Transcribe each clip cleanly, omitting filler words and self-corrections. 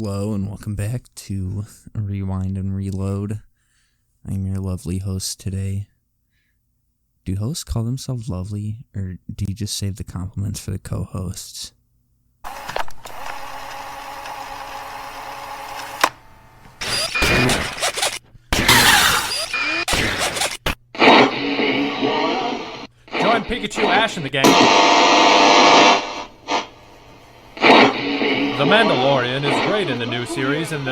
Hello and welcome back to Rewind and Reload. I'm your lovely host today. Do hosts call themselves lovely, or do you just save the compliments for the co-hosts? Join Pikachu, Ash, and the gang. The Mandalorian is great in the new series, and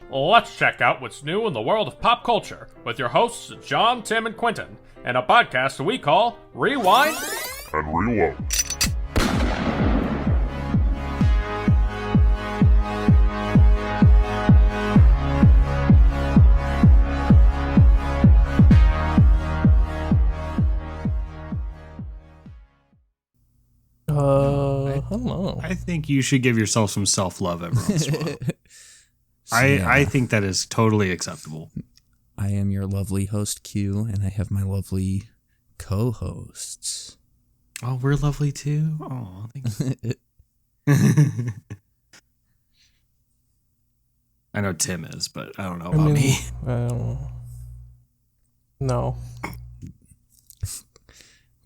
let's check out what's new in the world of pop culture with your hosts John, Tim, and Quentin, and a podcast we call Rewind and Reload. I don't know. I think you should give yourself some self-love every once in a while. I think that is totally acceptable. I am your lovely host, Q, and I have my lovely co-hosts. Oh, we're lovely too? Oh, thank you. I know Tim is, but I don't know about me. No.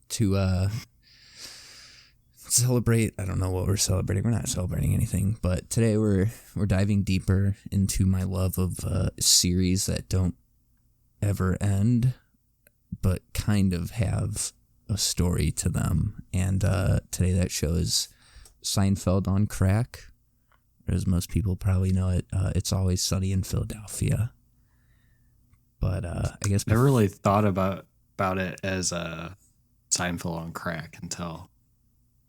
To celebrate, I don't know what we're celebrating. We're not celebrating anything, but today we're diving deeper into my love of series that don't ever end, but kind of have a story to them. And today that show is Seinfeld on crack, or as most people probably know it, It's Always Sunny in Philadelphia. But I guess I really thought about it as a Seinfeld on crack until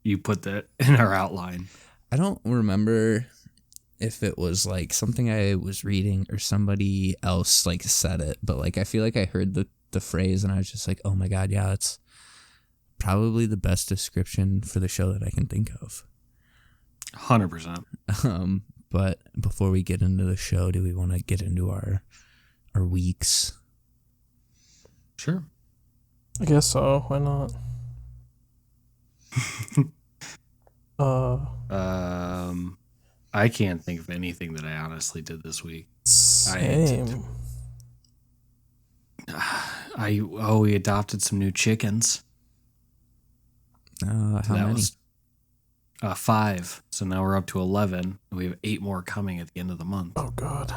you put that in our outline. I don't remember if it was like something I was reading or somebody else like said it, but like I feel like I heard the phrase and I was just like, oh my god, yeah, it's probably the best description for the show that I can think of. 100%. But before we get into the show, do we want to get into our weeks? Sure. I guess so. Why not? I can't think of anything that I honestly did this week. Same. We adopted some new chickens. How many? 5. So now we're up to 11. And we have 8 more coming at the end of the month. Oh god.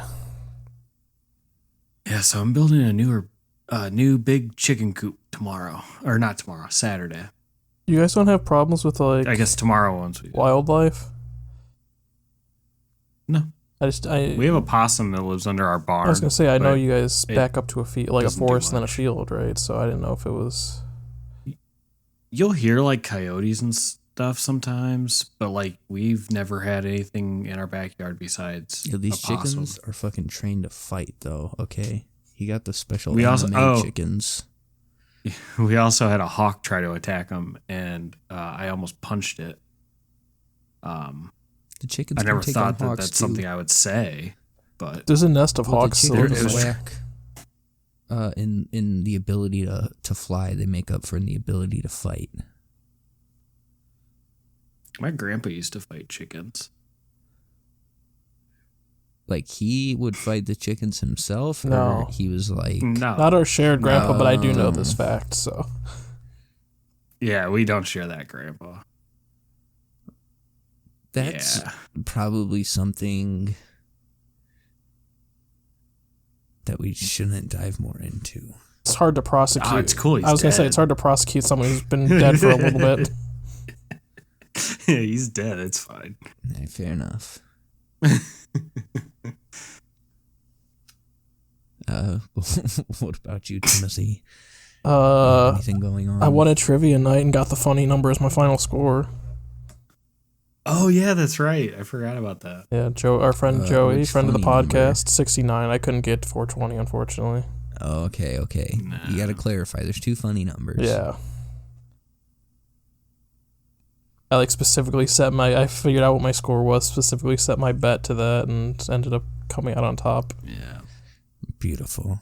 Yeah, so I'm building a new big chicken coop tomorrow. Or not tomorrow, Saturday. You guys don't have problems with like I guess tomorrow once we do. wildlife? No. We have a possum that lives under our barn. I was gonna say I know you guys back up to a field, like a doesn't do forest and then a much. field, right? So I didn't know if it was. You'll hear like coyotes and stuff sometimes, but like we've never had anything in our backyard besides These a possum. chickens are fucking trained to fight, though. Okay, he got the special We also- MMA chickens. We also had a hawk try to attack them, and I almost punched it. The chickens. I never can take thought on that hawks that's too. something I would say, but There's a nest of Well, hawks the still in chickens the lack, in the ability to fly. They make up for in the ability to fight. my grandpa used to fight chickens. Like he would fight the chickens himself, or No. he was like, No, Not our shared grandpa, but I do know No. this fact. So yeah, we don't share that grandpa. that's Yeah. probably something that we shouldn't dive more into. it's hard to prosecute. Oh, it's cool. I was gonna say dead. it's hard to prosecute someone who's been dead for a little bit. Yeah, he's dead. It's fine. Yeah, fair enough. What about you, Timothy? Anything going on? I won a trivia night and got the funny number as my final score. Oh yeah, that's right. I forgot about that. Yeah, our friend Joey, which friend of the funny number? podcast, 69. I couldn't get 420, unfortunately. Oh, okay. Nah. You got to clarify. There's 2 funny numbers. Yeah. I specifically I figured out what my score was, specifically set my bet to that, and ended up coming out on top. Yeah. Beautiful.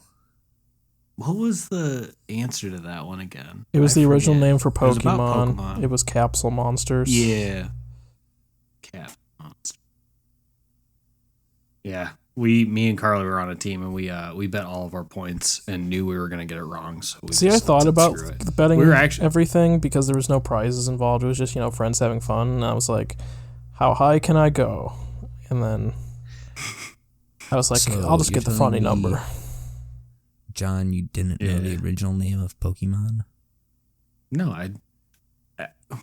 What was the answer to that one again? It was I the original forget. name for It was about Pokemon. Pokemon. It was Capsule Monsters. Yeah. Cat monsters. Yeah. Me and Carly were on a team, and we bet all of our points and knew we were gonna get it wrong. So we See, I just thought said, about "Screw it." betting We were actually everything because there was no prizes involved. It was just, friends having fun. And I was like, how high can I go? And then I was like, So I'll just you're get the telling funny me, number. John, you didn't know the original name of Pokemon? No,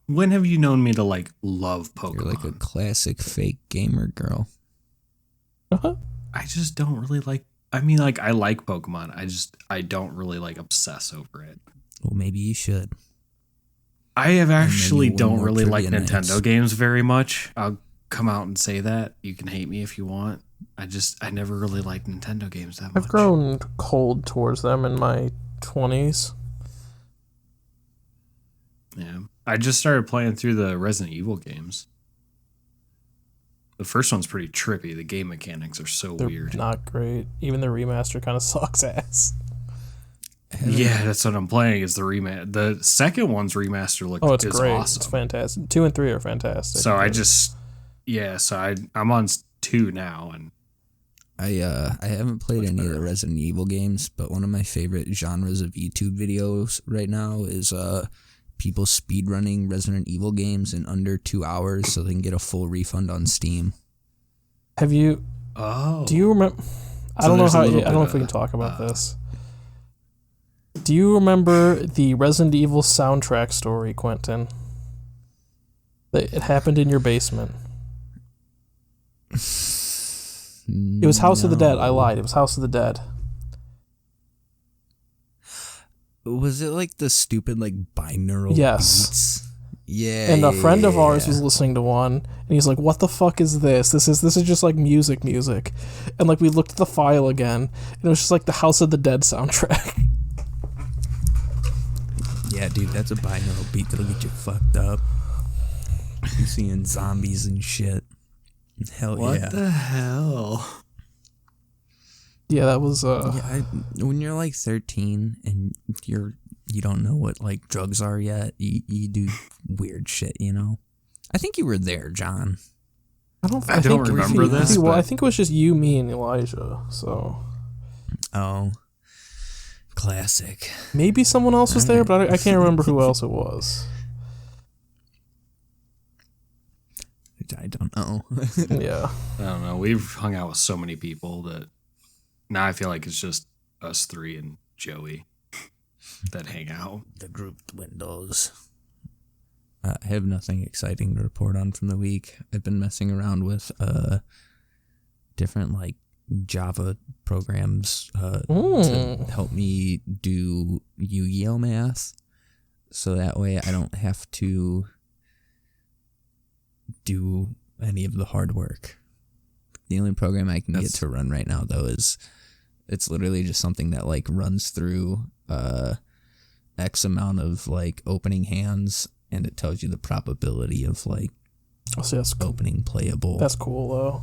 when have you known me to love Pokemon? You're like a classic fake gamer girl. I just don't really like. I mean, I like Pokemon. I don't really obsess over it. Well, maybe you should. I have actually win don't more really like trivia Nintendo nights. games very much. I'll come out and say that. You can hate me if you want. I never really liked Nintendo games that much. I've grown cold towards them in my 20s. Yeah. I just started playing through the Resident Evil games. The first one's pretty trippy. The game mechanics are so They're weird. not great. Even the remaster kind of sucks ass. Yeah, that's what I'm playing is the remaster. The second one's remaster It's is great. awesome. It's fantastic. 2 and 3 are fantastic. So I'm on 2 now, and I haven't played any of the Resident Evil games, but one of my favorite genres of YouTube videos right now is people speedrunning Resident Evil games in under 2 hours so they can get a full refund on Steam. Have you? oh, Do you remember? I So don't know there's a how. I little don't know bit if we can of, talk about this. Do you remember the Resident Evil soundtrack story, Quentin? It happened in your basement. It was House of the Dead. I lied. It was House of the Dead. Was it like the stupid binaural Yes. beats? Yeah. And a friend of ours yeah. was listening to one, and he's like, "What the fuck is this? This is just music." And we looked at the file again, and it was just the House of the Dead soundtrack. Yeah, dude, that's a binaural beat that'll get you fucked up. You seeing zombies and shit. Hell what yeah. the hell? Yeah, that was When you're 13 and you don't know what drugs are yet, you do weird shit, I think you were there, John. I don't don't remember this, Well, but- I think it was just you, me, and Elijah. So Oh, classic. maybe someone else was there, but I can't remember who else it was. I don't know. Yeah. I don't know. We've hung out with so many people that now I feel like it's just us 3 and Joey that hang out. The group dwindles. I have nothing exciting to report on from the week. I've been messing around with different Java programs to help me do Yu-Gi-Oh math, so that way I don't have to do any of the hard work. The only program I can get to run right now, though, is it's literally just something that runs through X amount of opening hands, and it tells you the probability of Oh, see, that's cool. opening playable. That's cool though.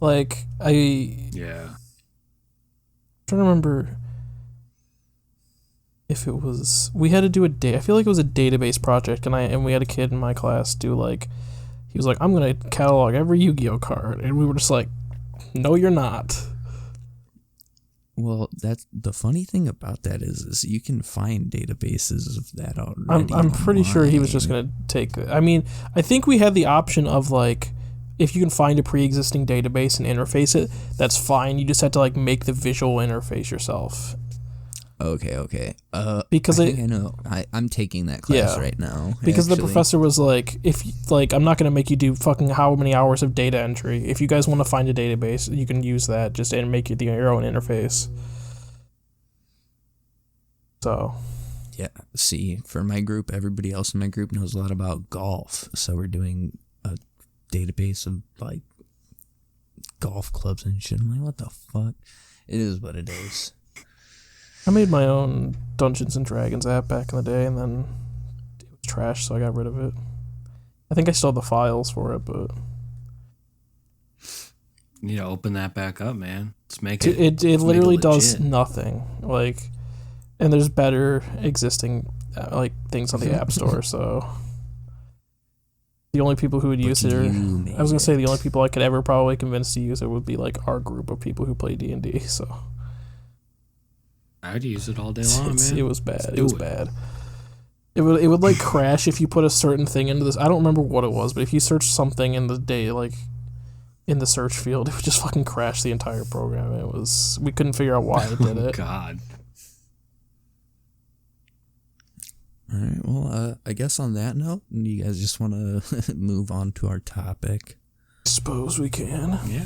Yeah. I'm trying to remember if it was we had to do I feel like it was a database project, and we had a kid in my class do he was like, "I'm gonna catalog every Yu-Gi-Oh card," and we were just like, "No, you're not." Well, that's the funny thing about that is you can find databases of that already. I'm pretty sure he was online. just gonna take it. I mean, I think we had the option of if you can find a pre-existing database and interface it, that's fine. You just have to make the visual interface yourself. Okay. Because I think I know. I'm taking that class right now. Because the actually. professor was if I'm not gonna make you do fucking how many hours of data entry. If you guys want to find a database, you can use that just and make it your own interface. So. Yeah. See, for my group, everybody else in my group knows a lot about golf, so we're doing a database of golf clubs and shit. I'm like, what the fuck? It is what it is. I made my own Dungeons and Dragons app back in the day, and then it was trash, so I got rid of it. I think I still have the files for it, but You need to open that back up, man. Let's make it it. let's make literally it does legit. nothing. And there's better existing things on the App Store, so The only people who would use it, I was gonna say the only it. people I could ever probably convince to use it would be like our group of people who play D&D. So I'd use it all day long, man. it was bad. It was bad. It would like crash if you put a certain thing into this. I don't remember what it was, but if you search something in the day, like in the search field, it would just fucking crash the entire program. We couldn't figure out why it did it. God. All right. Well, I guess on that note, you guys just want to move on to our topic. Suppose we can. Yeah.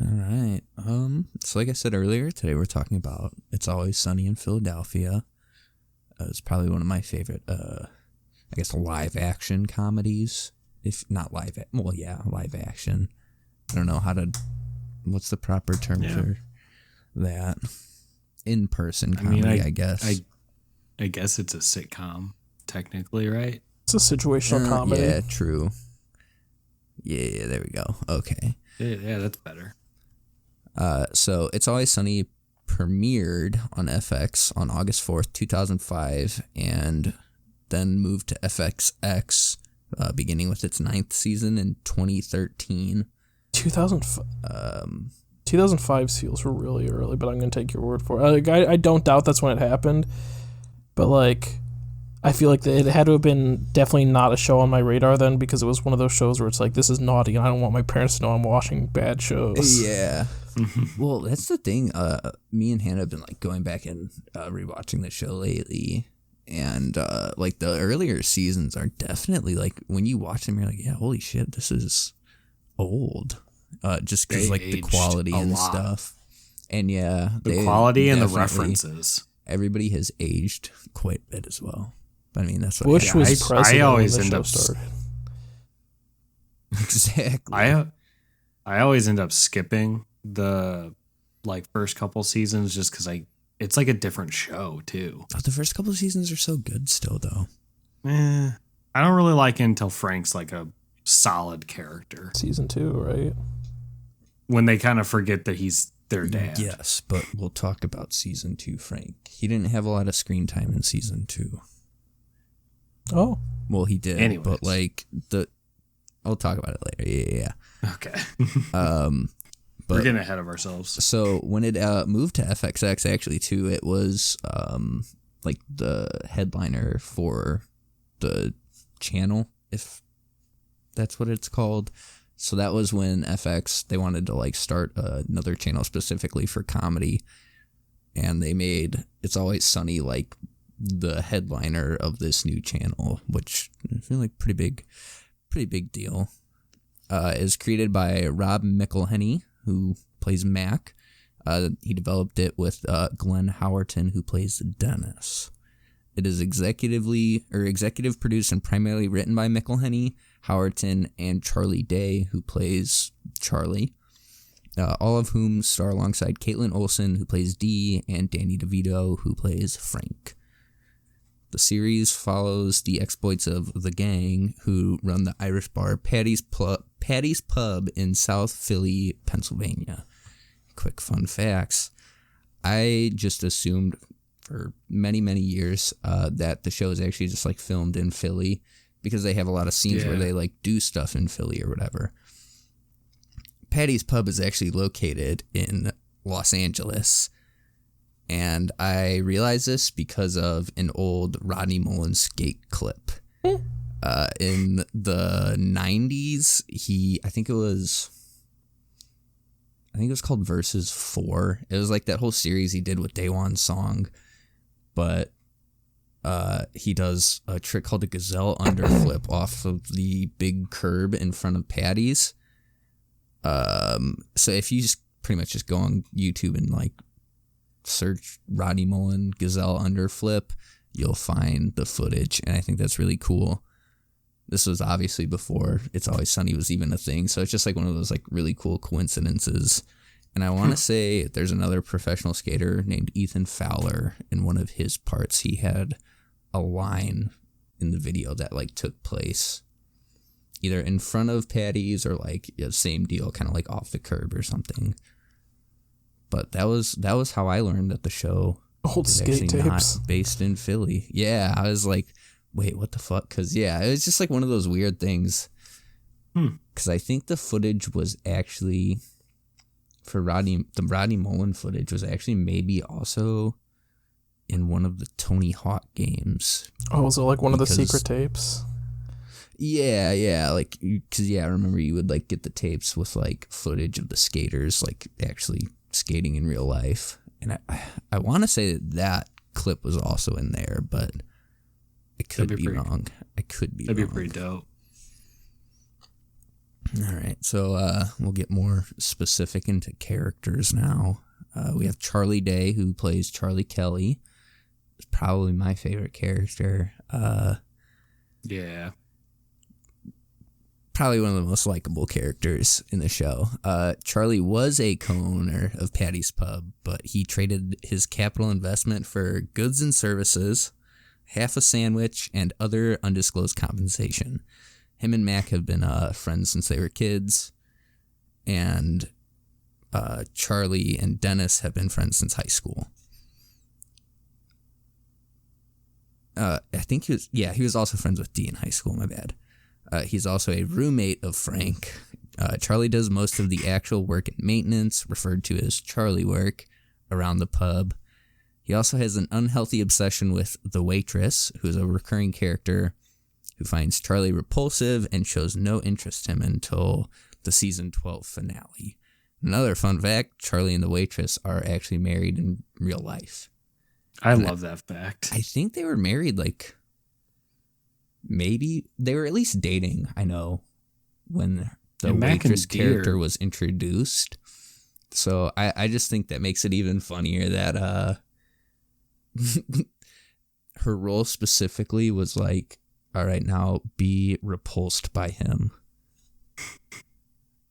All right. So like I said earlier, today we're talking about It's Always Sunny in Philadelphia. It's probably one of my favorite, I guess, live action comedies. If not live action. I don't know what's the proper term for that? In-person comedy, I guess. I guess it's a sitcom, technically, right? It's a situational comedy. Yeah, true. Yeah, there we go. Okay. Yeah, that's better. So It's Always Sunny premiered on FX on August 4th, 2005, and then moved to FXX, beginning with its 9th season in 2013. 2005 feels were really early, but I'm going to take your word for it. I don't doubt that's when it happened, but like, I feel like it had to have been definitely not a show on my radar then, because it was one of those shows where it's like, this is naughty and I don't want my parents to know I'm watching bad shows. Yeah. Well, that's the thing. Me and Hannah have been like going back and rewatching the show lately, and like the earlier seasons are definitely like, when you watch them, you're like, yeah, holy shit, this is old. Just because like the quality and stuff, and the quality and the references. Everybody has aged quite a bit as well. But I mean, that's what Bush was president. I always when the end show up started. Exactly. I always end up skipping the like first couple seasons just because it's like a different show too. Oh, the first couple of seasons are so good still, though. I don't really like it until Frank's like a solid character. Season 2, right? When they kind of forget that he's their dad. Yes, but we'll talk about season 2, Frank. He didn't have a lot of screen time in season 2. Oh. Well, he did. Anyways. But like I'll talk about it later. Yeah. Okay. But, we're getting ahead of ourselves. So when it moved to FXX, actually, too, it was like the headliner for the channel, if that's what it's called. So that was when FX, they wanted to like start another channel specifically for comedy, and they made It's Always Sunny like the headliner of this new channel, which I feel like pretty big deal. It was created by Rob McElhenney, who plays Mac. He developed it with Glenn Howerton, who plays Dennis. It is executive produced and primarily written by McElhenney, Howerton, and Charlie Day, who plays Charlie. All of whom star alongside Caitlin Olsen, who plays Dee, and Danny DeVito, who plays Frank. The series follows the exploits of the gang, who run the Irish bar Patty's Pub in South Philly, Pennsylvania. Quick fun facts. I just assumed for many, many years that the show is actually just like filmed in Philly, because they have a lot of scenes where they like do stuff in Philly or whatever. Patty's Pub is actually located in Los Angeles. And I realized this because of an old Rodney Mullen skate clip. In the 90s, I think it was called Versus 4. It was like that whole series he did with Daewon's song. But he does a trick called the Gazelle Underflip off of the big curb in front of Patty's. So if you just pretty much just go on YouTube and like search Rodney Mullen Gazelle Underflip, you'll find the footage, and I think that's really cool. This was obviously before It's Always Sunny was even a thing, so it's just like one of those like really cool coincidences. And I want to say there's another professional skater named Ethan Fowler. In one of his parts, he had a line in the video that like took place either in front of Patty's or like same deal, kind of like off the curb or something. But that was how I learned that the show old is skate actually tapes not based in Philly. Yeah, I was like, wait, what the fuck? Because, yeah, it was just like one of those weird things. Because I think the footage was actually, the Rodney Mullen footage was actually maybe also in one of the Tony Hawk games. Oh, so like one of the secret tapes? Yeah, like, because, I remember you would, like, get the tapes with, like, footage of the skaters, like, actually skating in real life. And I want to say that clip was also in there, but I could be wrong. That'd be pretty dope. All right, so we'll get more specific into characters now. We have Charlie Day, who plays Charlie Kelly. It's probably my favorite character. Yeah. Probably one of the most likable characters in the show. Charlie was a co-owner of Patty's Pub, but he traded his capital investment for goods and services, half a sandwich, and other undisclosed compensation. Him and Mac have been friends since they were kids, and Charlie and Dennis have been friends since high school. I think he was also friends with Dee in high school, my bad. He's also a roommate of Frank. Charlie does most of the actual work and maintenance, referred to as Charlie work, around the pub. He also has an unhealthy obsession with the waitress, who is a recurring character who finds Charlie repulsive and shows no interest in him until the season 12 finale. Another fun fact, Charlie and the waitress are actually married in real life. I love that fact. I think they were married, like, maybe they were at least dating, I know, when the waitress character was introduced. So I just think that makes it even funnier that her role specifically was like, all right, now be repulsed by him.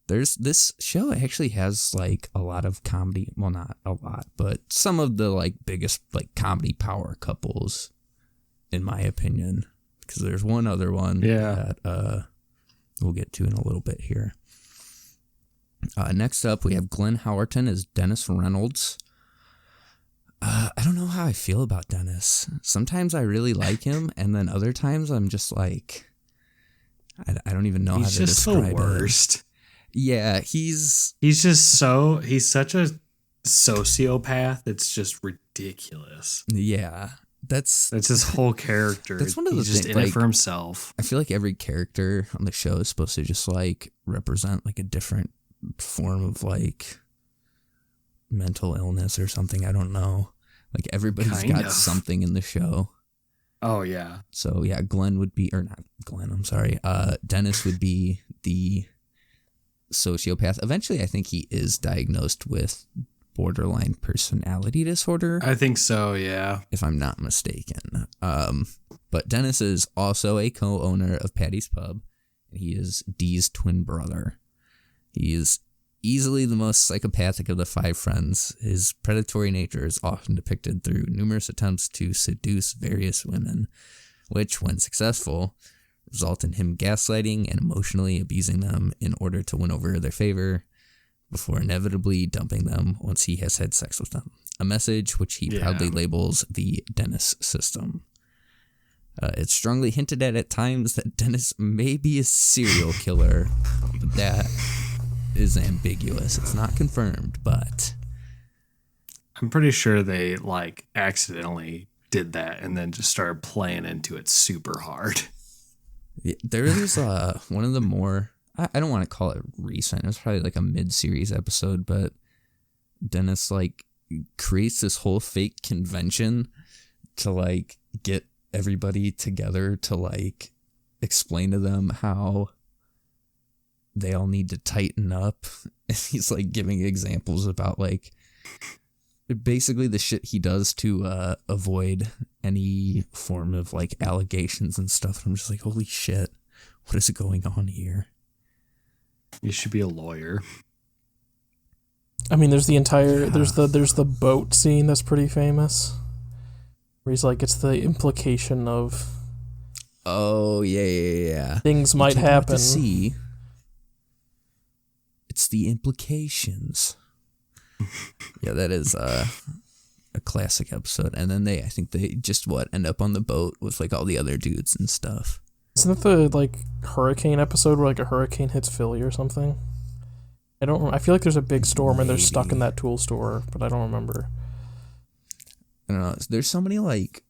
This show actually has like a lot of comedy, well, not a lot, but some of the like biggest like comedy power couples, in my opinion. Because there's one other one that we'll get to in a little bit here. Next up, we have Glenn Howerton as Dennis Reynolds. I don't know how I feel about Dennis. Sometimes I really like him, and then other times I'm just like, I don't even know how to describe him. He's just the worst. Yeah, he's such a sociopath. It's just ridiculous. Yeah. That's his whole character. That's one of the He's just things, in like, it for himself. I feel like every character on the show is supposed to just like represent like a different form of like mental illness or something. I don't know. Like everybody's got something in the show. Oh yeah. So yeah, Glenn would be, or not Glenn, I'm sorry. Dennis would be the sociopath. Eventually I think he is diagnosed with borderline personality disorder. I think so, yeah. If I'm not mistaken. But Dennis is also a co-owner of Patty's Pub, and he is Dee's twin brother. He is easily the most psychopathic of the five friends. His predatory nature is often depicted through numerous attempts to seduce various women, which, when successful, result in him gaslighting and emotionally abusing them in order to win over their favor, before inevitably dumping them once he has had sex with them. A message which he proudly labels the Dennis system. It's strongly hinted at times that Dennis may be a serial killer, but that is ambiguous. It's not confirmed, but I'm pretty sure they like accidentally did that and then just started playing into it super hard. Yeah, there is one of the more, I don't want to call it recent, it was probably like a mid-series episode, but Dennis like creates this whole fake convention to like get everybody together to like explain to them how they all need to tighten up. And he's like giving examples about like basically the shit he does to avoid any form of like allegations and stuff. I'm just like, holy shit, what is going on here? You should be a lawyer. I mean, there's the entire there's the boat scene that's pretty famous, where he's like, it's the implication of things might happen. See, it's the implications. Yeah, that is a classic episode. And then I think they just end up on the boat with like all the other dudes and stuff. Isn't that the like hurricane episode where like a hurricane hits Philly or something? I feel like there's a big storm and they're stuck in that tool store, but I don't remember. I don't know. There's so many like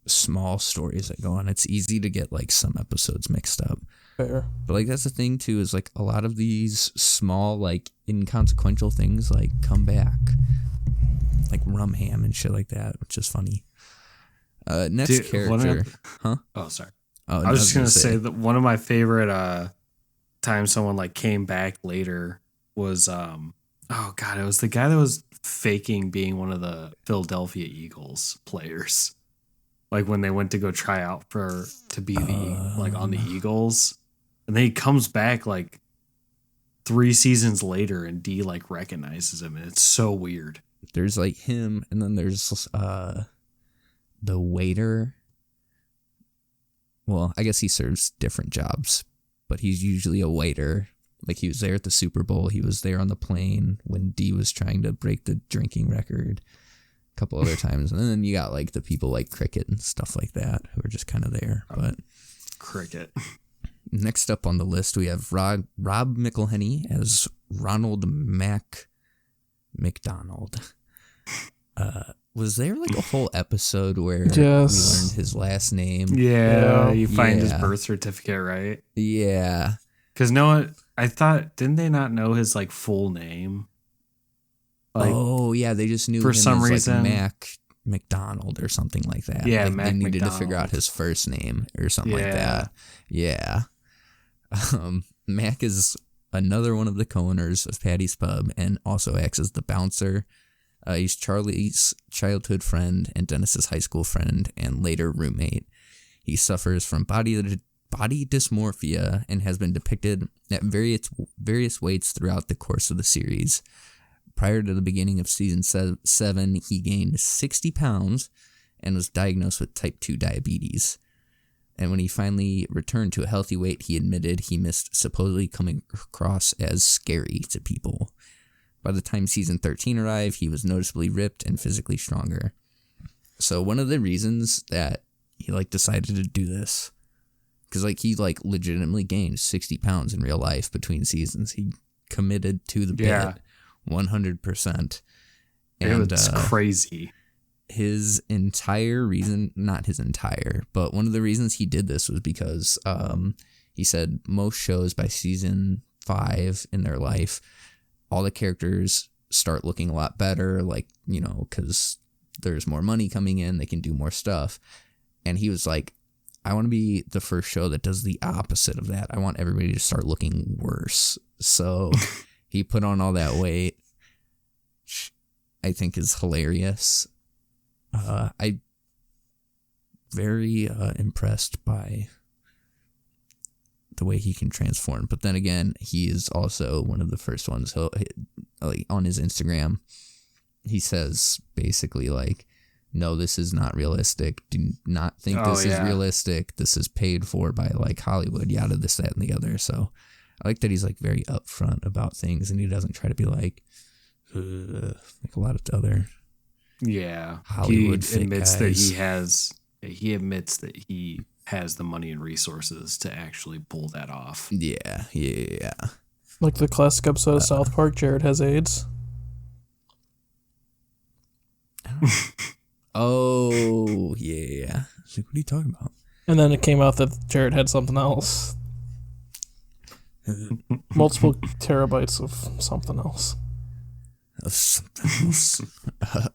small stories that go on. It's easy to get like some episodes mixed up. Fair. But like that's the thing too, is like a lot of these small like inconsequential things like come back. Like rum ham and shit like that, which is funny. Next character. Huh? Oh, sorry. Oh, I was just gonna say that one of my favorite times someone like came back later was oh god, it was the guy that was faking being one of the Philadelphia Eagles players. Like when they went to go try out to be like on the Eagles, and then he comes back like 3 seasons later, and D like recognizes him, and it's so weird. There's like him, and then there's the waiter. Well, I guess he serves different jobs, but he's usually a waiter. Like he was there at the Super Bowl. He was there on the plane when D was trying to break the drinking record a couple other times. And then you got like the people like Cricket and stuff like that who are just kind of there. But Cricket. Next up on the list, we have Rob McElhenney as Ronald McDonald. Was there like a whole episode where we learned his last name? Yeah, you find his birth certificate, right? Yeah. Because I thought, didn't they not know his like full name? Like, oh yeah, they just knew for him some as, reason like Mac McDonald or something like that. Yeah, like, Mac they needed McDonald. to figure out his first name or something like that. Yeah. Mac is another one of the co-owners of Patty's Pub and also acts as the bouncer. He's Charlie's childhood friend and Dennis's high school friend and later roommate. He suffers from body dysmorphia and has been depicted at various weights throughout the course of the series. Prior to the beginning of season 7, he gained 60 pounds and was diagnosed with type 2 diabetes. And when he finally returned to a healthy weight, he admitted he missed supposedly coming across as scary to people. By the time season 13 arrived, he was noticeably ripped and physically stronger. So one of the reasons that he like decided to do this, because like he like legitimately gained 60 pounds in real life between seasons. He committed to the bit 100%. And it's crazy. His entire reason, not his entire, but one of the reasons he did this was because he said most shows by season 5 in their life, all the characters start looking a lot better, like, you know, because there's more money coming in, they can do more stuff. And he was like, I want to be the first show that does the opposite of that. I want everybody to start looking worse. So he put on all that weight, which I think is hilarious. I'm very impressed by the way he can transform. But then again, he is also one of the first ones. Like on his Instagram, he says basically like, no, this is not realistic. Do not think this is realistic. This is paid for by like Hollywood, yada, this, that, and the other. So I like that he's like very upfront about things and he doesn't try to be like a lot of the other Hollywood he admits guys. he admits that he has the money and resources to actually pull that off. Yeah. Like the classic episode of South Park, Jared has AIDS. Oh, yeah. Like, what are you talking about? And then it came out that Jared had something else. Multiple terabytes of something else.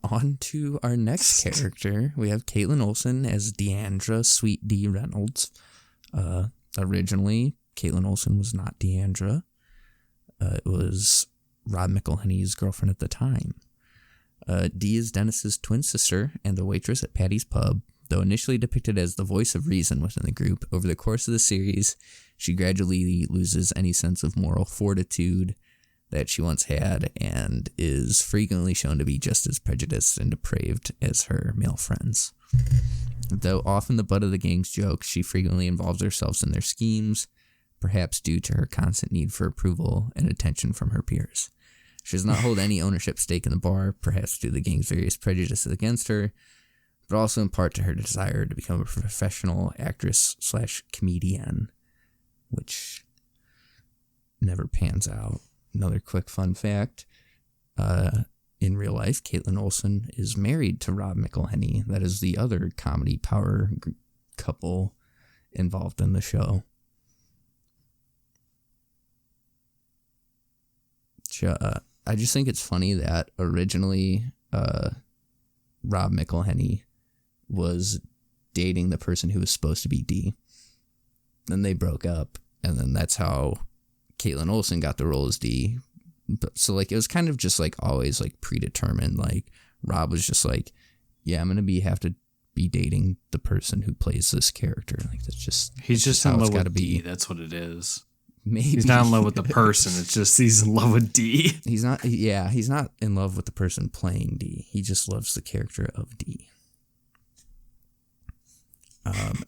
On to our next character. We have Caitlin Olsen as Deandra Sweet D Reynolds. Originally, Caitlin Olsen was not Deandra. It was Rob McElhenney's girlfriend at the time. Dee is Dennis's twin sister and the waitress at Patty's Pub. Though initially depicted as the voice of reason within the group, over the course of the series, she gradually loses any sense of moral fortitude that she once had and is frequently shown to be just as prejudiced and depraved as her male friends. Though often the butt of the gang's jokes, she frequently involves herself in their schemes, perhaps due to her constant need for approval and attention from her peers. She does not hold any ownership stake in the bar, perhaps due to the gang's various prejudices against her, but also in part to her desire to become a professional actress/comedian, which never pans out. Another quick fun fact, in real life, Caitlin Olsen is married to Rob McElhenney. That is the other comedy power couple involved in the show. I just think it's funny that originally Rob McElhenney was dating the person who was supposed to be Dee. Then they broke up, and then that's how Caitlin Olsen got the role as Dee. But, so, like, it was kind of just, like, always, like, predetermined. Like, Rob was just like, yeah, I'm going to have to be dating the person who plays this character. Like, he's just in love with Dee. That's what it is. Maybe. He's not in love with the person. It's just he's in love with Dee. He's not in love with the person playing Dee. He just loves the character of Dee.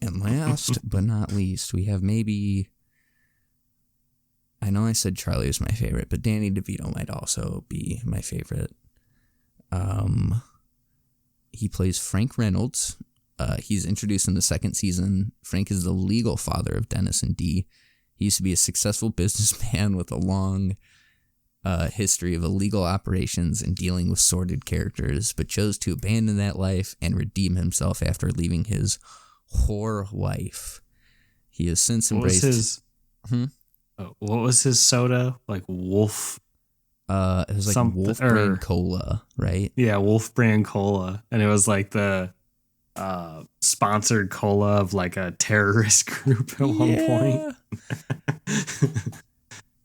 And last but not least, we have maybe... I know I said Charlie was my favorite, but Danny DeVito might also be my favorite. He plays Frank Reynolds. He's introduced in the second season. Frank is the legal father of Dennis and Dee. He used to be a successful businessman with a long history of illegal operations and dealing with sordid characters, but chose to abandon that life and redeem himself after leaving his whore wife. He has since embraced... What was his soda? Like Wolf? It was like Wolf Brand Cola, right? Yeah, Wolf Brand Cola. And it was like the sponsored cola of like a terrorist group at one point.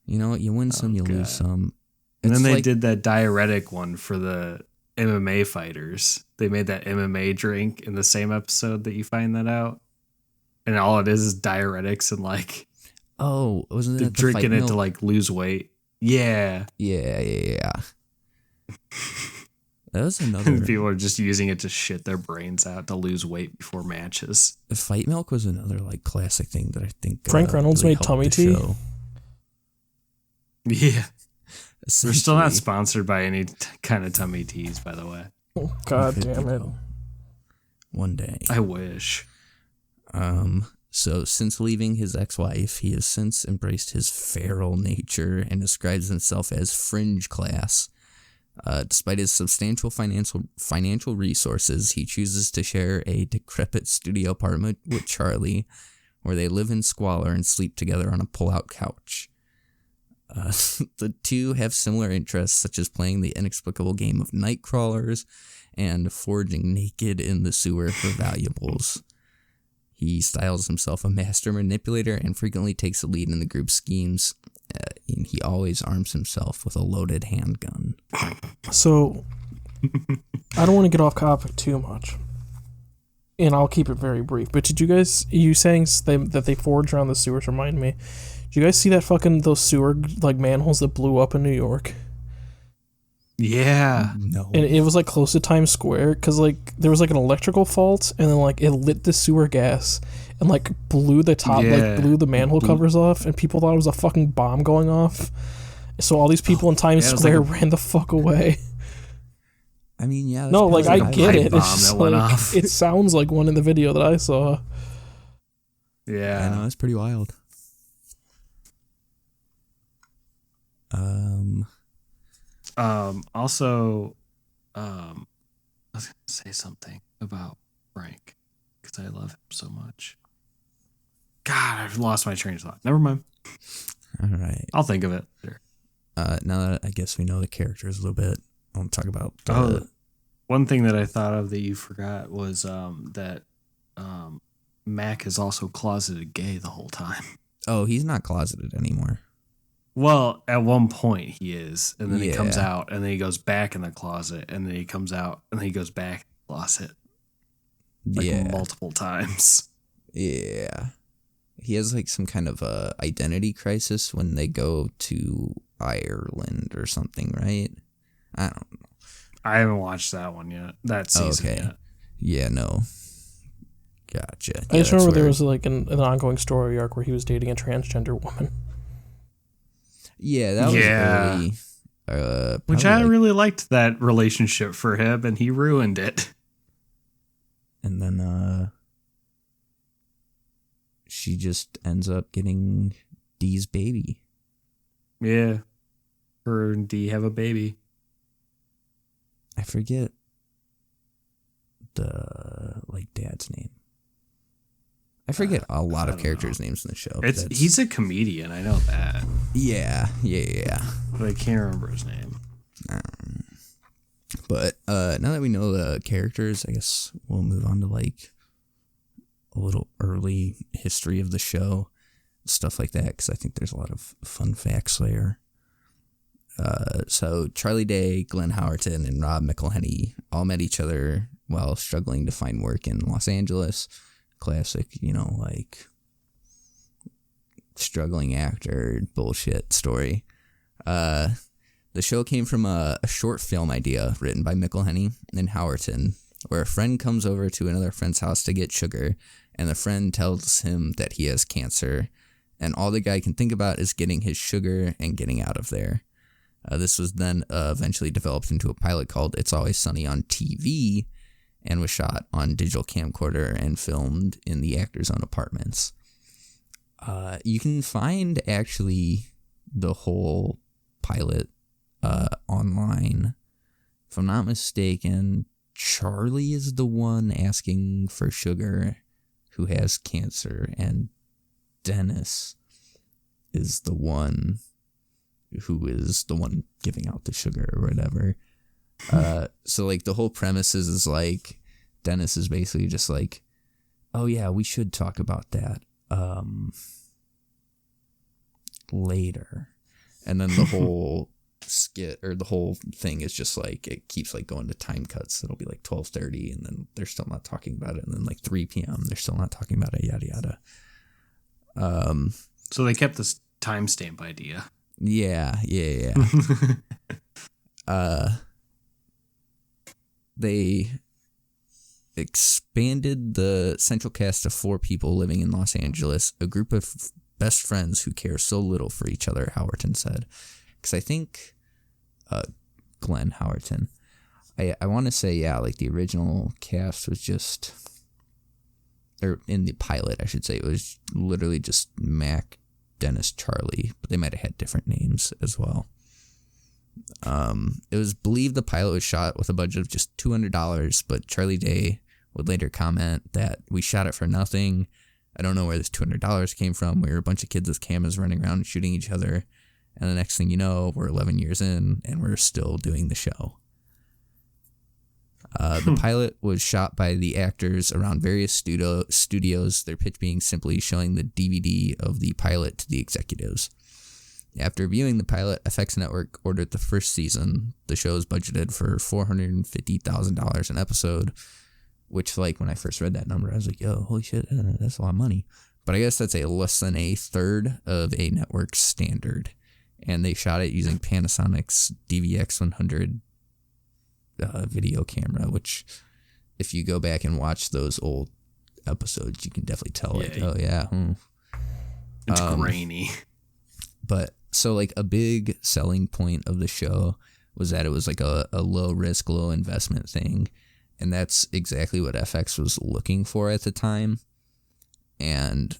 You know what? You win some, you lose some. And then they did that diuretic one for the MMA fighters. They made that MMA drink in the same episode that you find that out. And all it is diuretics and like... Oh, wasn't it drinking it to like lose weight? Yeah. Yeah. That was another... People are just using it to shit their brains out to lose weight before matches. Fight milk was another like classic thing that I think Frank Reynolds really made tummy tea. Yeah. We're still not sponsored by any kind of tummy teas, by the way. God damn it. One day. I wish. So since leaving his ex-wife, he has since embraced his feral nature and describes himself as fringe class. Despite his substantial financial resources, he chooses to share a decrepit studio apartment with Charlie, where they live in squalor and sleep together on a pull-out couch. The two have similar interests, such as playing the inexplicable game of night crawlers and foraging naked in the sewer for valuables. He styles himself a master manipulator and frequently takes the lead in the group's schemes. And he always arms himself with a loaded handgun. So, I don't want to get off topic too much, and I'll keep it very brief. But did you saying that they forage around the sewers remind me? Did you guys see that those sewer like manholes that blew up in New York? Yeah. No. And it was like close to Times Square because like there was like an electrical fault and then like it lit the sewer gas and like blew the manhole covers off and people thought it was a fucking bomb going off. So all these people in Times Square ran the fuck away. I mean, yeah. No, like I get it. It's just like, it sounds like one in the video that I saw. Yeah. I know, it's pretty wild. Also, I was going to say something about Frank because I love him so much. God, I've lost my train of thought. Never mind. All right. I'll think of it later. Now that I guess we know the characters a little bit, I want to talk about... One thing that I thought of that you forgot was that Mac is also closeted gay the whole time. Oh, he's not closeted anymore. Well, at one point he is, and then he comes out, and then he goes back in the closet, and then he comes out, and then he goes back in the closet. Like multiple times. Yeah. He has like some kind of identity crisis when they go to Ireland or something, right? I don't know. I haven't watched that one yet. That season yet. Yeah, no. Gotcha. I just remember there was like an ongoing story arc where he was dating a transgender woman. Yeah, that was early. Which I really liked that relationship for him, and he ruined it. And then she just ends up getting Dee's baby. Yeah. Her and Dee have a baby. I forget the dad's name. I forget a lot of characters' names in the show. He's a comedian, I know that. Yeah. But I can't remember his name. But now that we know the characters, I guess we'll move on to a little early history of the show, stuff like that, because I think there's a lot of fun facts there. So Charlie Day, Glenn Howerton, and Rob McElhenney all met each other while struggling to find work in Los Angeles. Classic, struggling actor bullshit story. The show came from a short film idea written by McElhenney and Howerton, where a friend comes over to another friend's house to get sugar, and the friend tells him that he has cancer, and all the guy can think about is getting his sugar and getting out of there. This was then eventually developed into a pilot called It's Always Sunny on TV, and was shot on digital camcorder and filmed in the actors' own apartments. You can find actually the whole pilot online. If I'm not mistaken, Charlie is the one asking for sugar who has cancer, and Dennis is the one who is the one giving out the sugar or whatever. So the whole premise is Dennis is basically just oh yeah, we should talk about that later. And then the whole skit or the whole thing is just it keeps going to time cuts. It'll be 12:30 and then they're still not talking about it, and then 3 p.m. they're still not talking about it, yada yada. So they kept this timestamp idea. Yeah. They expanded the central cast to 4 people living in Los Angeles, a group of best friends who care so little for each other, Howerton said. Because I think Glenn Howerton, I want to say, the original cast was just, or in the pilot, I should say, it was literally just Mac, Dennis, Charlie, but they might have had different names as well. It was believed the pilot was shot with a budget of just $200, but Charlie Day would later comment that we shot it for nothing. I don't know where this $200 came from. We were a bunch of kids with cameras running around and shooting each other, and the next thing you know, we're 11 years in and we're still doing the show. The pilot was shot by the actors around various studios, their pitch being simply showing the DVD of the pilot to the executives. After viewing the pilot, FX Network ordered the first season. The show is budgeted for $450,000 an episode, which, when I first read that number, I was like, yo, holy shit, that's a lot of money. But I guess that's less than a third of a network standard. And they shot it using Panasonic's DVX100 video camera, which, if you go back and watch those old episodes, you can definitely tell, It's grainy. But so a big selling point of the show was that it was a low risk, low investment thing. And that's exactly what FX was looking for at the time. And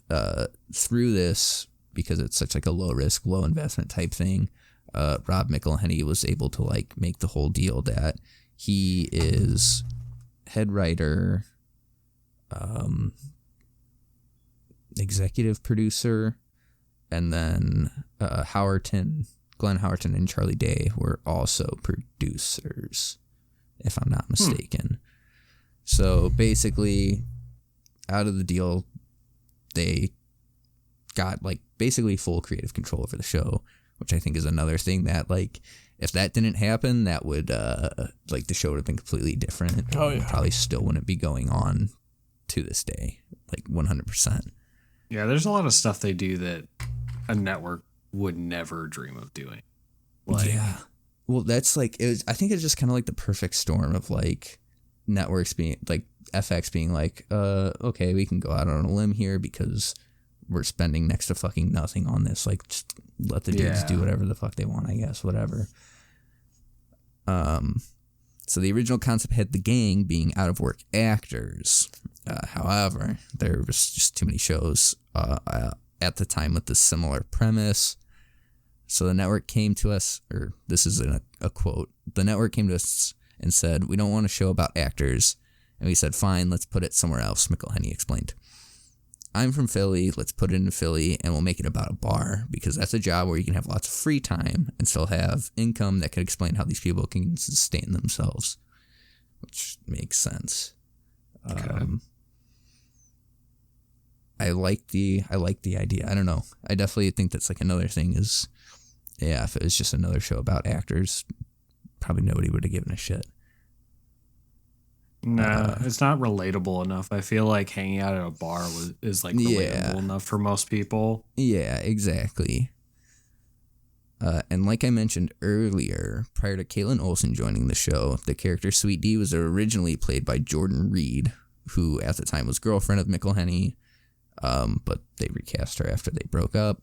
through this, because it's such a low risk, low investment type thing, Rob McElhenney was able to make the whole deal that he is head writer, executive producer, and then Glenn Howerton and Charlie Day were also producers, if I'm not mistaken. So basically, out of the deal, they got basically full creative control over the show, which I think is another thing that if that didn't happen, that would the show would have been completely different. Oh yeah, probably still wouldn't be going on to this day, 100%. Yeah, there's a lot of stuff they do that a network would never dream of doing. Yeah. Well, that's I think it's just kind of the perfect storm of networks being FX being okay, we can go out on a limb here because we're spending next to fucking nothing on this. Just let the dudes do whatever the fuck they want, I guess, whatever. So the original concept had the gang being out-of-work actors. However, there was just too many shows at the time with this similar premise. So the network came to us, or this is a quote, the network came to us and said, we don't want a show about actors. And we said, fine, let's put it somewhere else, McElhenney explained. I'm from Philly, let's put it in Philly, and we'll make it about a bar, because that's a job where you can have lots of free time and still have income that could explain how these people can sustain themselves, which makes sense. Okay. I like the idea. I don't know. I definitely think that's like another thing is, yeah, if it was just another show about actors, probably nobody would have given a shit. No, it's not relatable enough. I feel like hanging out at a bar is like relatable enough for most people. Yeah, exactly. And like I mentioned earlier, prior to Caitlin Olsen joining the show, the character Sweet D was originally played by Jordan Reed, who at the time was girlfriend of McElhenney, but they recast her after they broke up.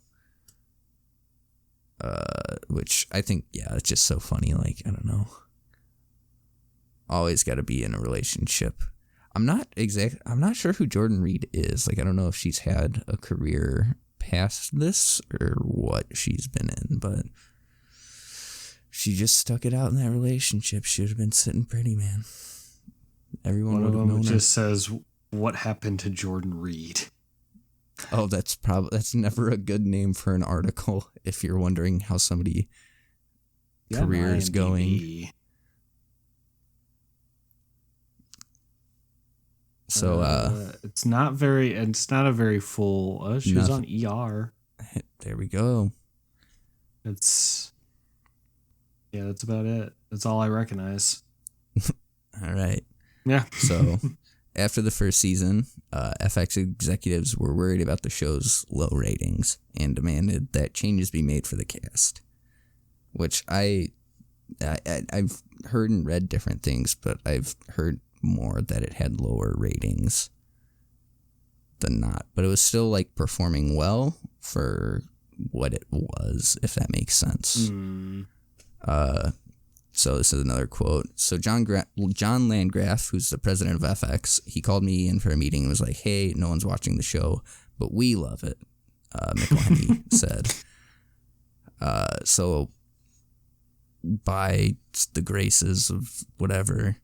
Which I think, yeah, it's just so funny. Like, I don't know. Always got to be in a relationship. I'm not sure who Jordan Reed is. Like, I don't know if she's had a career past this or what she's been in, but she just stuck it out in that relationship. She would have been sitting pretty, man. Everyone would have known her. Just says, what happened to Jordan Reed? Oh, that's never a good name for an article if you're wondering how somebody career is going. So it's not a very full. She was on ER. There we go. That's about it. That's all I recognize. All right. Yeah. So after the first season, FX executives were worried about the show's low ratings and demanded that changes be made for the cast, which I've heard and read different things, but I've heard more that it had lower ratings than not, but it was still like performing well for what it was, if that makes sense. So this is another quote. So John Landgraf, who's the president of FX, he called me in for a meeting and was like, hey, no one's watching the show, but we love it, McElhenney said. So by the graces of whatever,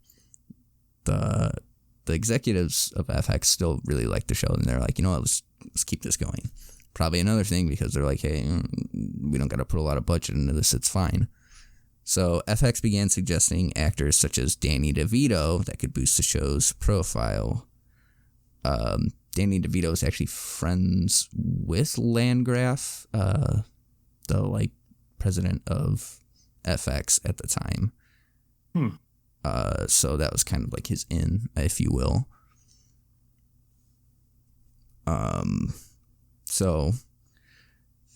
the executives of FX still really like the show, and they're like, you know what, let's keep this going. Probably another thing because they're like, hey, we don't got to put a lot of budget into this, it's fine. So FX began suggesting actors such as Danny DeVito that could boost the show's profile. Danny DeVito is actually friends with Landgraf, the like president of FX at the time. So that was kind of like his in, if you will. So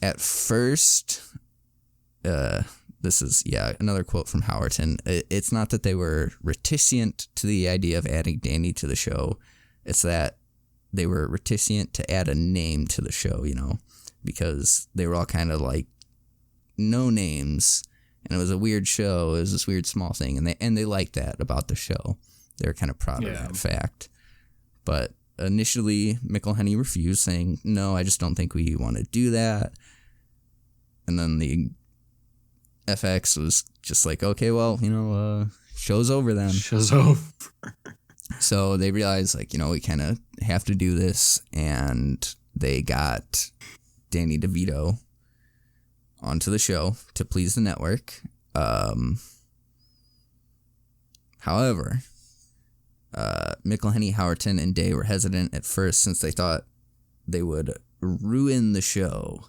at first, this is, another quote from Howerton. It's not that they were reticent to the idea of adding Danny to the show. It's that they were reticent to add a name to the show, because they were all kind of like no names. And it was a weird show. It was this weird small thing. And they liked that about the show. They were kind of proud of that fact. But initially, McElhenney refused, saying, no, I just don't think we want to do that. And then the FX was just like, okay, well, show's over then. Show's over. So they realized, like, we kind of have to do this. And they got Danny DeVito onto the show to please the network. However, McElhenney, Howerton, and Day were hesitant at first since they thought they would ruin the show.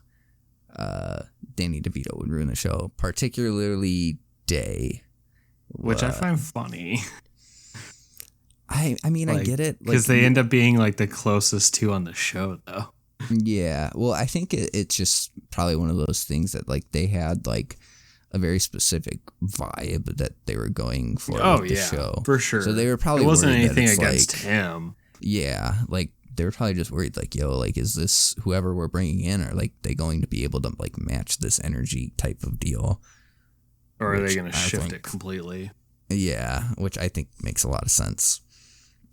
Danny DeVito would ruin the show, particularly Day. Which I find funny. I mean, I get it. Because they end up being like the closest two on the show, though. Yeah, well, I think it's just probably one of those things that like they had like a very specific vibe that they were going for with the show. For sure. So they were probably it wasn't worried anything that against like, him. Yeah, like they were probably just worried like, yo, like is this whoever we're bringing in, are like they going to be able to like match this energy type of deal? Or are they going to I shift think- it completely? Yeah, which I think makes a lot of sense.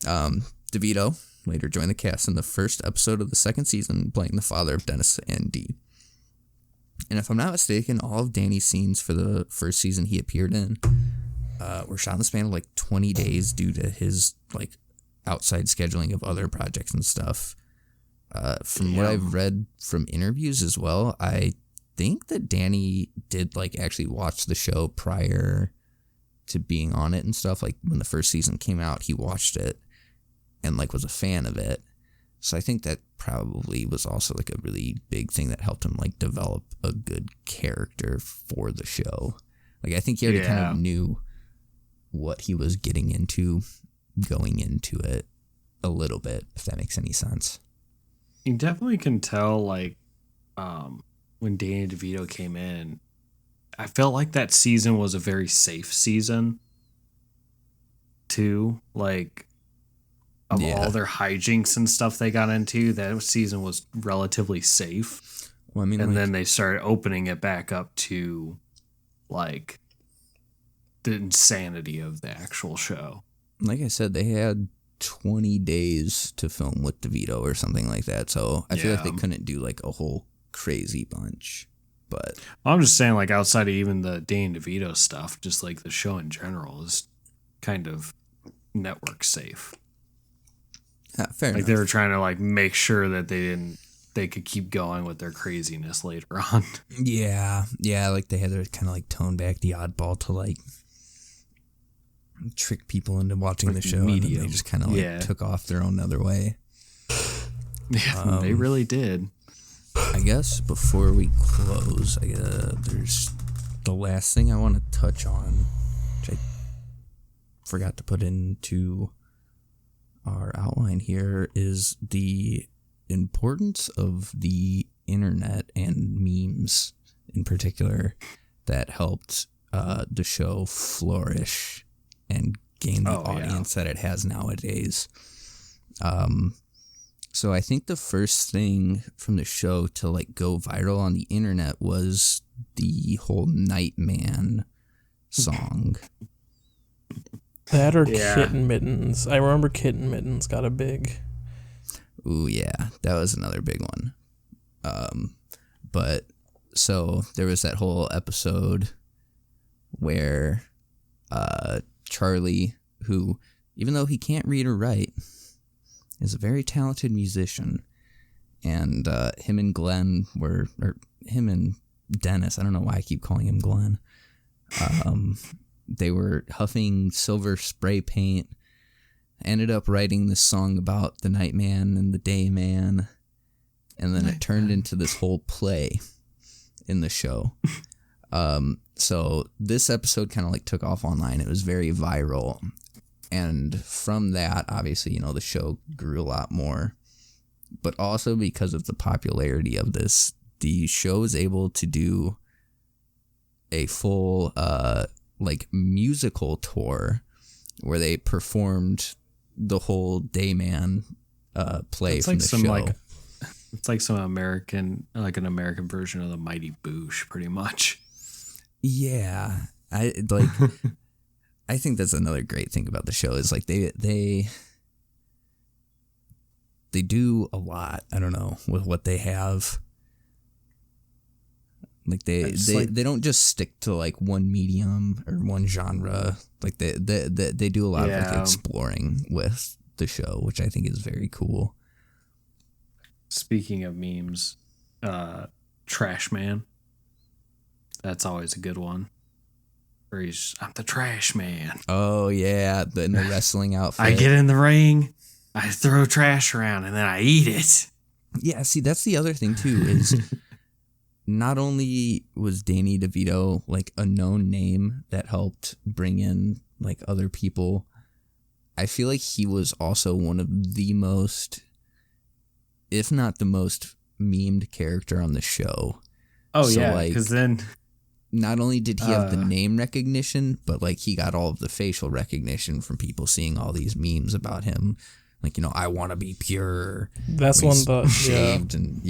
DeVito later joined the cast in the first episode of the second season, playing the father of Dennis and Dee. And if I'm not mistaken, all of Danny's scenes for the first season he appeared in were shot in the span of like 20 days due to his like outside scheduling of other projects and stuff. From what I've read from interviews as well, I think that Danny did like actually watch the show prior to being on it and stuff. Like when the first season came out, he watched it and like was a fan of it. So I think that probably was also like a really big thing that helped him like develop a good character for the show. Like I think he already kind of knew what he was getting into going into it a little bit, if that makes any sense. You definitely can tell, like, when Danny DeVito came in, I felt like that season was a very safe season, too. Like, of all their hijinks and stuff they got into, that season was relatively safe. Well, I mean, and like, then they started opening it back up to, like, the insanity of the actual show. like I said, they had 20 days to film with DeVito or something like that. So I feel like they couldn't do like a whole crazy bunch. But I'm just saying, like, outside of even the Danny DeVito stuff, just like the show in general is kind of network safe. fair Like enough. they were trying to like make sure that they could keep going with their craziness later on. Yeah, like they had to kind of like tone back the oddball to like trick people into watching the show, and then they just kind of like took off their own other way. Yeah, they really did. I guess before we close, there's the last thing I want to touch on, which I forgot to put into our outline here, is the importance of the internet and memes in particular that helped the show flourish and gain the audience that it has nowadays. So I think the first thing from the show to like go viral on the internet was the whole Nightman song. That or Kitten Mittens. I remember Kitten Mittens got a big... Ooh, yeah, that was another big one. But so there was that whole episode where Charlie, who, even though he can't read or write, is a very talented musician, and him and Glenn or him and Dennis, I don't know why I keep calling him Glenn, they were huffing silver spray paint, ended up writing this song about the Nightman and the Dayman, and then it turned into this whole play in the show. So this episode kind of like took off online. It was very viral. And from that, obviously, you know, the show grew a lot more. But also because of the popularity of this, the show was able to do a full like musical tour where they performed the whole Dayman play from the show. It's like an American version of the Mighty Boosh, pretty much. Yeah, I think that's another great thing about the show is like they do a lot. I don't know, with what they have. Like they don't just stick to like one medium or one genre. Like they do a lot of like exploring with the show, which I think is very cool. Speaking of memes, Trash Man. That's always a good one. Where I'm the trash man. Oh yeah, in the wrestling outfit. I get in the ring, I throw trash around, and then I eat it. Yeah, see, that's the other thing too, is not only was Danny DeVito like a known name that helped bring in like other people, I feel like he was also one of the most, if not the most, memed character on the show. Oh, so, yeah, like, because then... Not only did he have the name recognition, but like he got all of the facial recognition from people seeing all these memes about him. Like, you know, I want to be pure. That's one that shaved and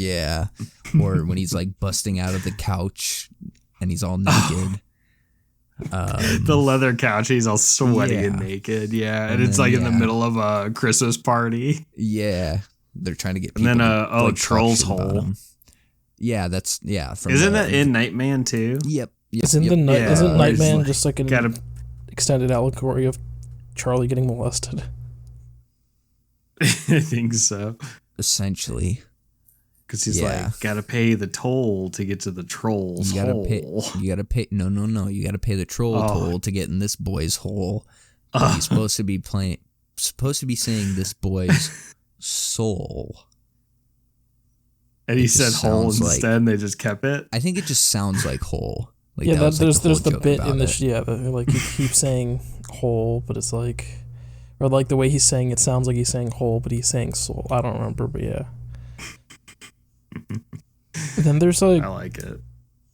or when he's like busting out of the couch and he's all naked. The leather couch. He's all sweaty and naked. Yeah, and it's then, like in the middle of a Christmas party. Yeah, they're trying to get And people. then to, like, Troll's talk shit about Hole. him. Yeah, that's From Isn't that in Nightman too? Yep. Isn't yep. isn't Nightman like, just like an extended allegory of Charlie getting molested? I think so. Essentially. Because he's like, gotta pay the toll to get to the troll's hole. You gotta pay. No. You gotta pay the troll toll to get in this boy's hole. But he's supposed to be saying this boy's soul. And he said hole instead, and they just kept it. I think it just sounds like hole. Like, yeah, there's the bit in this. Yeah, like he keeps saying hole, but it's like, or like the way he's saying it sounds like he's saying hole, but he's saying soul. I don't remember, but yeah. Then there's like, I like it.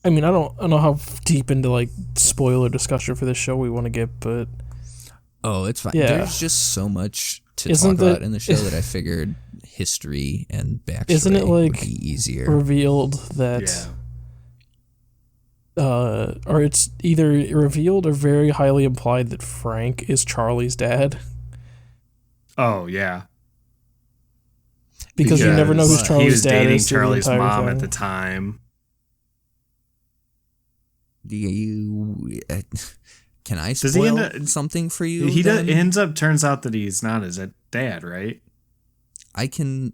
I mean, I don't know how deep into like spoiler discussion for this show we want to get, but it's fine. Yeah. There's just so much to talk about in the show that I figured history and backstory isn't it like would be easier. Revealed that, or it's either revealed or very highly implied that Frank is Charlie's dad. Oh yeah. Because you never know who Charlie's dad is. He was dating Charlie's mom thing. at the time. Can I spoil something for you? It turns out that he's not his dad, right? I can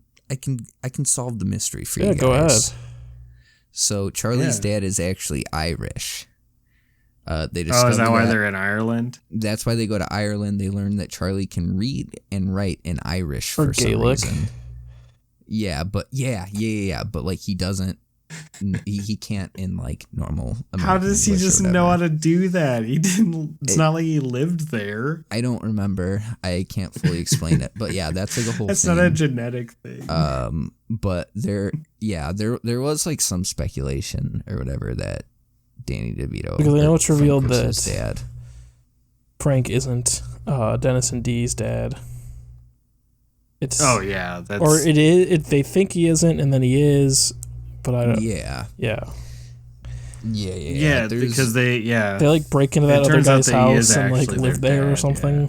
solve the mystery for you guys. Go ahead. So Charlie's dad is actually Irish. They discovered is that why they're in Ireland? That's why they go to Ireland. They learn that Charlie can read and write in Irish for Gaelic. some reason. Yeah, but but like he doesn't. He can't in like normal American How does he English just know how to do that? He didn't. It's not like he lived there. I don't remember. I can't fully explain it. But yeah, that's like a whole That's thing. not a genetic thing. But there was like some speculation or whatever that Danny DeVito, because I know it's revealed Frank that was his dad. Frank isn't Dennis and Dee's dad. It's or it is. They think he isn't, and then he is. But I don't. Yeah. Because they like break into that other guy's house and like live there or something. Yeah.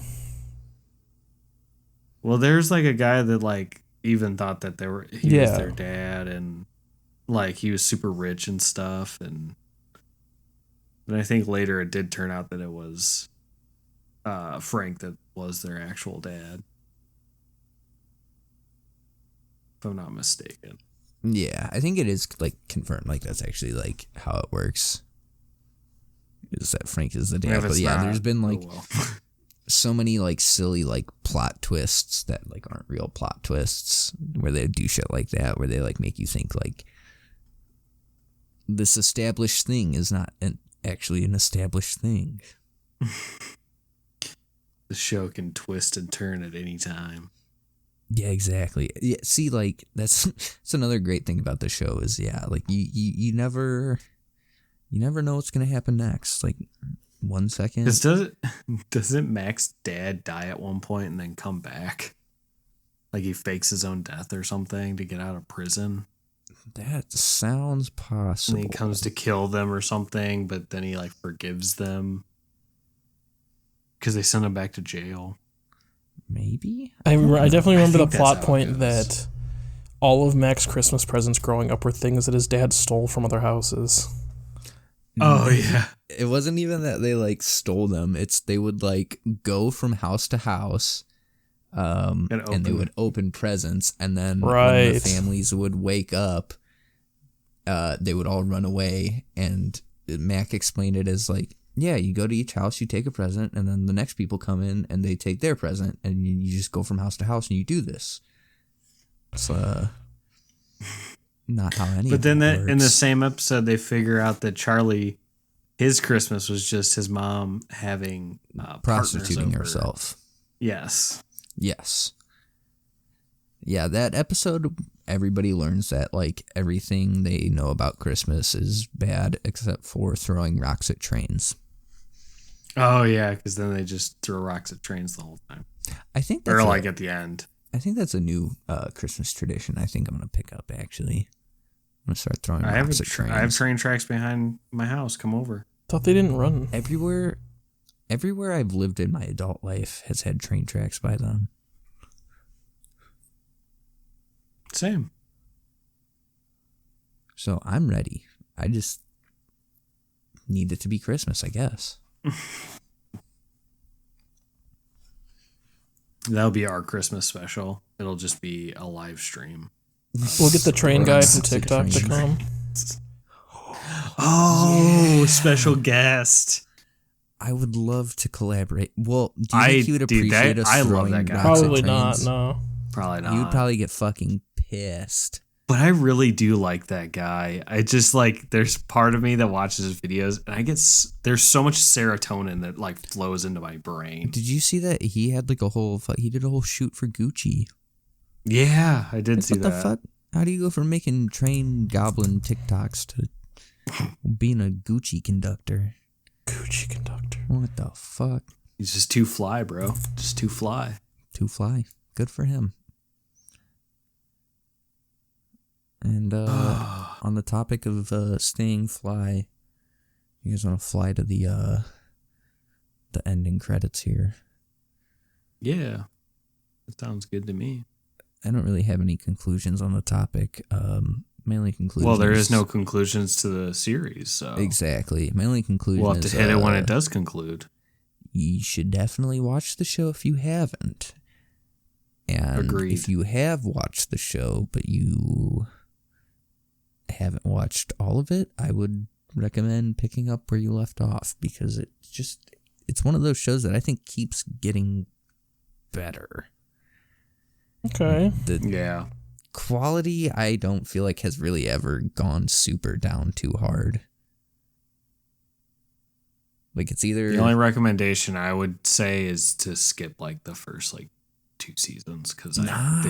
Well, there's like a guy that like even thought that he was their dad, and like he was super rich and stuff, and I think later it did turn out that it was Frank that was their actual dad, if I'm not mistaken. Yeah, I think it is like confirmed. Like that's actually like how it works. Is that Frank is the dad? But yeah, there's been like so many like silly like plot twists that like aren't real plot twists, where they do shit like that, where they like make you think like this established thing is not actually an established thing. The show can twist and turn at any time. Yeah, exactly. Yeah, see, like that's another great thing about the show is like you never know what's gonna happen next. Like 1 second. Doesn't Mac's dad die at one point and then come back? Like he fakes his own death or something to get out of prison. That sounds possible. And he comes to kill them or something, but then he like forgives them because they send him back to jail. Maybe? I definitely remember the plot point that all of Mac's Christmas presents growing up were things that his dad stole from other houses. Oh, yeah. It wasn't even that they like stole them. It's they would like go from house to house and they would open presents, and then when the families would wake up, they would all run away, and Mac explained it as like, yeah, you go to each house, you take a present, and then the next people come in and they take their present, and you just go from house to house and you do this. It's not how any. But then works. In the same episode, they figure out that Charlie, his Christmas was just his mom having prostituting herself. Yes. Yeah, that episode, everybody learns that like everything they know about Christmas is bad except for throwing rocks at trains. Oh yeah, because then they just throw rocks at trains the whole time. I think that's like at the end. I think that's a new Christmas tradition. I think I'm gonna pick up actually. I'm gonna start throwing rocks at trains. I have train tracks behind my house. Come over. Thought they didn't run. Everywhere I've lived in my adult life has had train tracks by them. Same. So I'm ready. I just need it to be Christmas, I guess. That'll be our Christmas special. It'll just be a live stream. We'll get the train guy from TikTok to come. Oh, special guest. I would love to collaborate. Well, do you think he would appreciate us I love throwing that guy. rocks at Probably not, trains? no. Probably not. He would probably get fucking pissed. But I really do like that guy. I just like, there's part of me that watches his videos and there's so much serotonin that like flows into my brain. Did you see that he had like he did a whole shoot for Gucci? Yeah, I did see What that. the fuck? How do you go from making train goblin TikToks to being a Gucci conductor? Gucci conductor. What the fuck? He's just too fly, bro. Just too fly. Too fly. Good for him. And on the topic of staying fly, you guys want to fly to the ending credits here? Yeah, that sounds good to me. I don't really have any conclusions on the topic. My only conclusion. Well, there is no conclusions to the series, so Exactly. My only conclusion we'll have is to hit it when it does conclude. you should definitely watch the show if you haven't. And Agreed. if you have watched the show, but you haven't watched all of it, I would recommend picking up where you left off, because it's one of those shows that I think keeps getting better. Okay. Yeah. Quality, I don't feel like has really ever gone super down too hard. Like, it's either... The only recommendation I would say is to skip like the first like 2 seasons, because I'm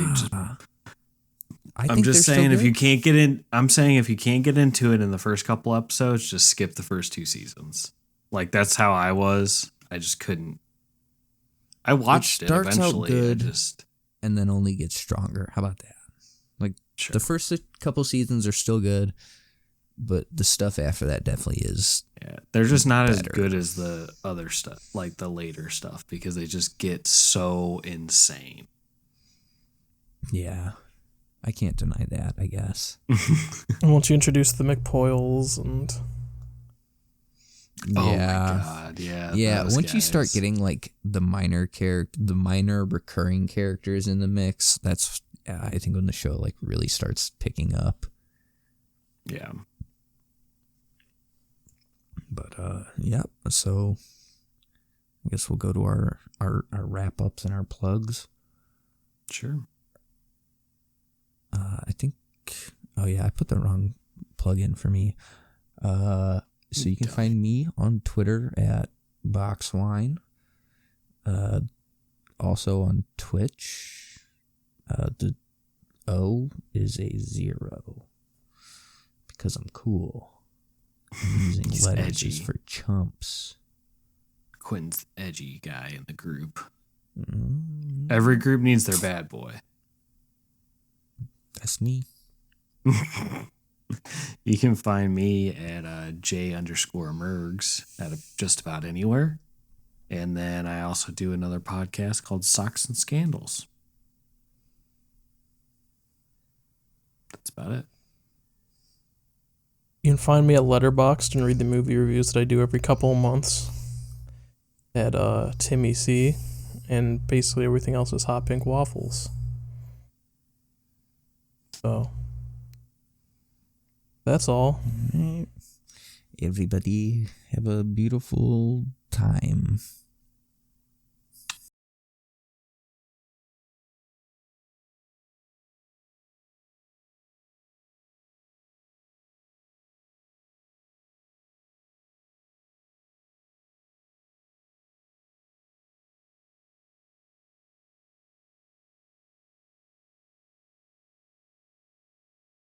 just saying if you can't get in, I'm saying if you can't get into it in the first couple episodes, just skip the first 2 seasons. Like, that's how I was. I just couldn't. I watched it starts out eventually. good, and then only gets stronger. How about that? Like, Sure. the first couple seasons are still good, but the stuff after that definitely is. Yeah, they're just not as better. good as the other stuff, like the later stuff, because they just get so insane. Yeah, I can't deny that, I guess. And once you introduce the McPoyles and... Oh Yeah. my god, yeah. Yeah, those once you start guys. getting like the minor recurring characters in the mix, that's I think when the show like really starts picking up. Yeah. But yeah, so I guess we'll go to our wrap ups and our plugs. Sure. I think oh yeah, I put the wrong plug in for me. So you can find me on Twitter at Boxwine. Also on Twitch. The O is a 0 because I'm cool. I'm using He's letters edgy. just for chumps. Quentin's the edgy guy in the group. Mm, Every group needs their bad boy. that's me. You can find me at J_Mergs at just about anywhere. And then I also do another podcast called Socks and Scandals. That's about it. You can find me at Letterboxd and read the movie reviews that I do every couple of months at Timmy C. And basically everything else is Hot Pink Waffles. So, that's all. Alright. Everybody have a beautiful time.